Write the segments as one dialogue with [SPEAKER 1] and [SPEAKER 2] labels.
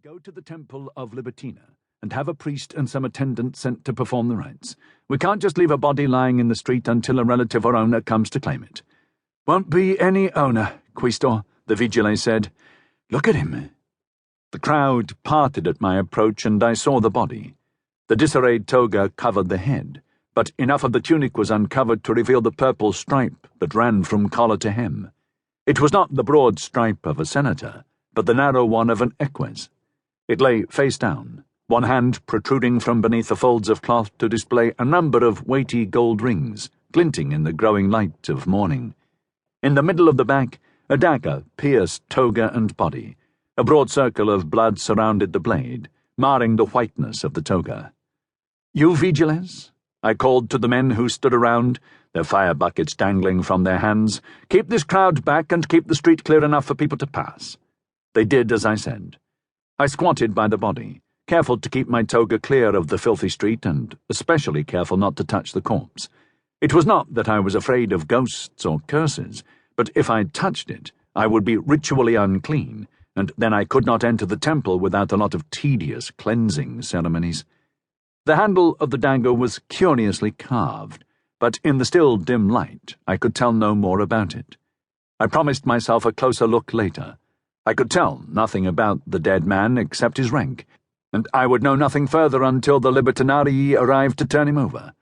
[SPEAKER 1] go to the temple of Libertina and have a priest and some attendants sent to perform the rites. We can't just leave a body lying in the street until a relative or owner comes to claim it. Won't be any owner, Quaestor, the vigile said. Look at him. The crowd parted at my approach, and I saw the body. The disarrayed toga covered the head, but enough of the tunic was uncovered to reveal the purple stripe that ran from collar to hem. It was not the broad stripe of a senator, but the narrow one of an eques. It lay face down, one hand protruding from beneath the folds of cloth to display a number of weighty gold rings, glinting in the growing light of morning. In the middle of the back, a dagger pierced toga and body. A broad circle of blood surrounded the blade, marring the whiteness of the toga. You vigiles? I called to the men who stood around, their fire buckets dangling from their hands. Keep this crowd back and keep the street clear enough for people to pass. They did as I said. I squatted by the body, careful to keep my toga clear of the filthy street and especially careful not to touch the corpse. It was not that I was afraid of ghosts or curses, but if I touched it, I would be ritually unclean, and then I could not enter the temple without a lot of tedious cleansing ceremonies. The handle of the dagger was curiously carved, but in the still dim light I could tell no more about it. I promised myself a closer look later. I could tell nothing about the dead man except his rank, and I would know nothing further until the Libertinarii arrived to turn him over.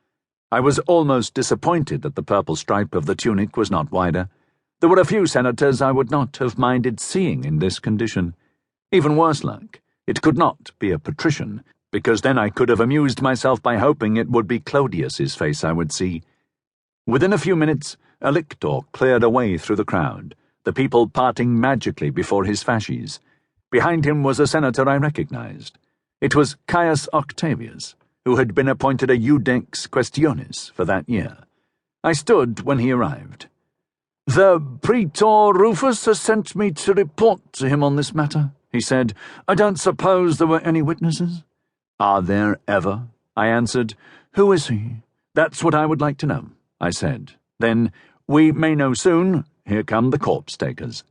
[SPEAKER 1] I was almost disappointed that the purple stripe of the tunic was not wider. There were a few senators I would not have minded seeing in this condition. Even worse luck, it could not be a patrician, because then I could have amused myself by hoping it would be Clodius's face I would see. Within a few minutes, a lictor cleared a way through the crowd, the people parting magically before his fasces. Behind him was a senator I recognized. It was Caius Octavius, who had been appointed a Iudex Questionis for that year. I stood when he arrived. The praetor Rufus has sent me to report to him on this matter, he said. I don't suppose there were any witnesses? Are there ever? I answered. Who is he? That's what I would like to know, I said. Then, we may know soon. Here come the corpse takers.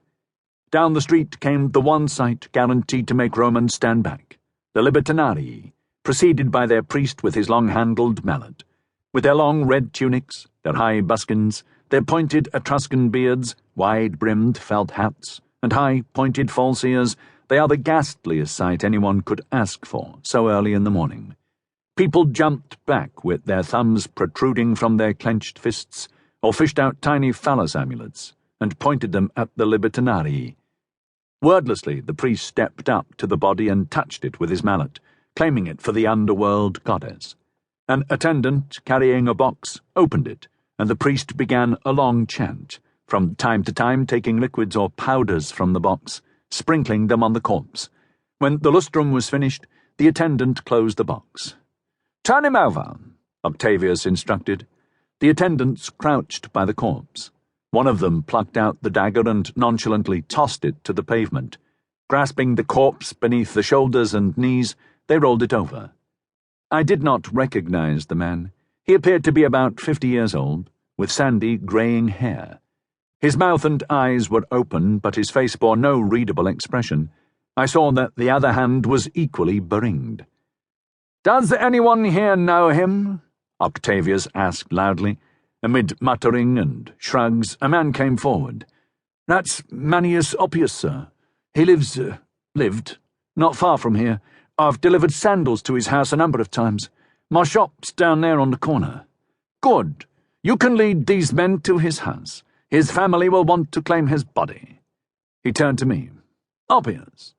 [SPEAKER 1] Down the street came the one sight guaranteed to make Romans stand back, the Libertinarii, preceded by their priest with his long-handled mallet. With their long red tunics, their high buskins, their pointed Etruscan beards, wide-brimmed felt hats, and high, pointed false ears, they are the ghastliest sight anyone could ask for so early in the morning. People jumped back with their thumbs protruding from their clenched fists, or fished out tiny phallus amulets, and pointed them at the Libertinarii. Wordlessly, the priest stepped up to the body and touched it with his mallet, claiming it for the underworld goddess. An attendant, carrying a box, opened it, and the priest began a long chant, from time to time taking liquids or powders from the box, sprinkling them on the corpse. When the lustrum was finished, the attendant closed the box. "Turn him over," Octavius instructed. The attendants crouched by the corpse. One of them plucked out the dagger and nonchalantly tossed it to the pavement. Grasping the corpse beneath the shoulders and knees, they rolled it over. I did not recognize the man. He appeared to be about 50 years old, with sandy, greying hair. His mouth and eyes were open, but his face bore no readable expression. I saw that the other hand was equally beringed. "Does anyone here know him?" Octavius asked loudly. Amid muttering and shrugs, a man came forward. "That's Manius Oppius, sir. He lived, not far from here. I've delivered sandals to his house a number of times. My shop's down there on the corner." "Good. You can lead these men to his house. His family will want to claim his body." He turned to me. "Oppius.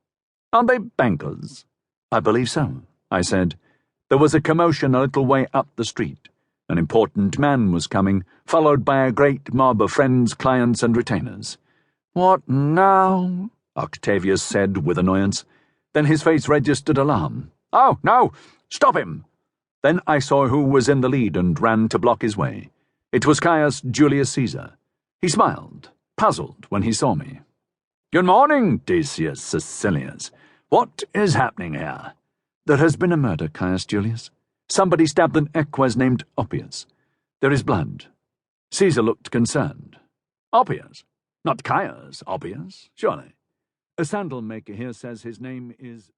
[SPEAKER 1] Are they bankers?" "I believe so," I said. There was a commotion a little way up the street. An important man was coming, followed by a great mob of friends, clients, and retainers. "What now?" Octavius said with annoyance. Then his face registered alarm. "Oh, no! Stop him!" Then I saw who was in the lead and ran to block his way. It was Caius Julius Caesar. He smiled, puzzled when he saw me. "Good morning, Decius Caecilius. What is happening here?" "There has been a murder, Caius Julius. Somebody stabbed an eques named Oppius. There is blood." Caesar looked concerned. "Oppius? Not Caius Oppius, surely?" "A sandal maker here says his name is